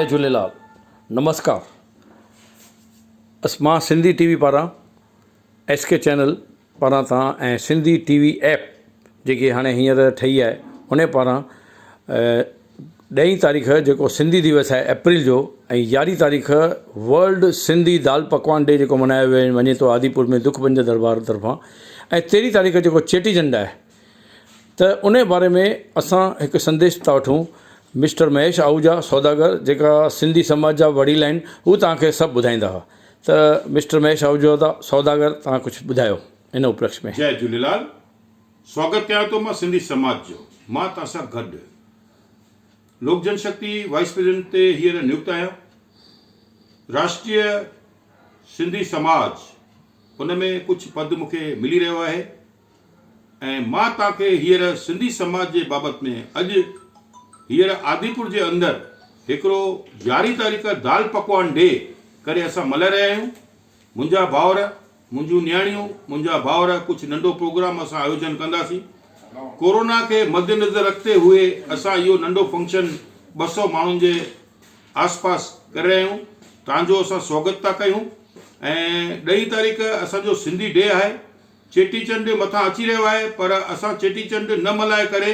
झूलेलाल। नमस्कार। मां सिंधी टीवी पारां SK channel पारां तव्हां ऐं सिंधी टीवी ऐप जेकी हाणे हींअर ठही आहे उन पारां 10 तारीख़ जेको सिंधी दिवस आहे अप्रैल जो ऐं 11 तारीख़ वर्ल्ड सिंधी दाल पकवान डे जेको मल्हायो वञे थो आदिपुर में दुखभंजन दरबार तरफ़ां, ऐं 13 तारीख़ जेको चेटीचंड आहे त उन बारे में असां हिकु संदेश था वठूं। मिस्टर महेश आहूजा सौदागर जेका सिंधी समाज जा वडील आहिनि हू तव्हांखे सभु ॿुधाईंदा हुआ। त मिस्टर महेश आहूजा सौदागर तव्हां कुझु ॿुधायो इन उपलक्ष्य में। जय झूलेलाल। स्वागत कयां थो मां सिंधी समाज जो। मां तव्हां सां गॾु लोक जनशक्ति वाइस प्रेसिडेंट ते हींअर नियुक्त आहियां। राष्ट्रीय सिंधी समाज उन में कुझु पद मूंखे मिली रहियो आहे ऐं मां तव्हांखे हींअर सिंधी समाज जे बाबति में अॼु हींअर आदिपुर जे अंदरि हिकिड़ो 11 तारीख़ दाल पकवान डे करे असां मल्हाए रहिया आहियूं। मुंहिंजा भाउर, मुंहिंजूं नियाणियूं, मुंहिंजा भाउर कुझु नंढो प्रोग्राम असां आयोजन कंदासीं। कोरोना खे मद्देनज़र रखते हुए असां इहो नंढो फंक्शन 200 माण्हुनि जे आसपास करे रहिया आहियूं। तव्हांजो असां स्वागत था कयूं ऐं 2 तारीख़ असांजो सिंधी डे आहे। चेटीचंड मथां अची रहियो आहे पर असां चेटीचंड न मल्हाए करे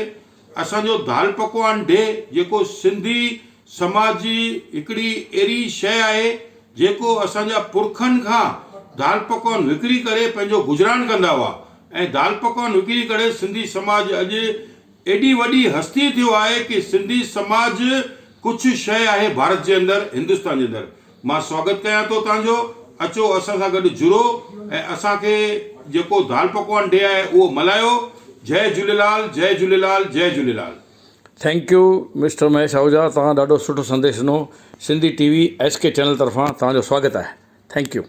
असांजो दाल पकवान डे जेको सिंधी समाज जी हिकिड़ी अहिड़ी शइ आहे जेको असांजा पुरखनि खां दाल पकवान विकिरी करे पंहिंजो गुज़रान कंदा हुआ ऐं दाल पकवान विकिरी करे सिंधी समाज अॼु एॾी वॾी हस्ती थियो आहे कि सिंधी समाज कुझु शइ आहे भारत जे अंदरि, हिंदुस्तान जे अंदरि। मां स्वागत कयां थो तव्हांजो। अचो असां सां गॾु जुड़ो ऐं असांखे जेको दाल पकवान डे आहे उहो मल्हायो। जय झूलेलाल, जय झूलेलाल, जय Jhulelal. Thank you mister Mahesh Ahuja, तव्हां ॾाढो सुठो संदेश ॾिनो। सिंधी टीवी SK चैनल तरफ़ां तव्हांजो स्वागत आहे। Thank U.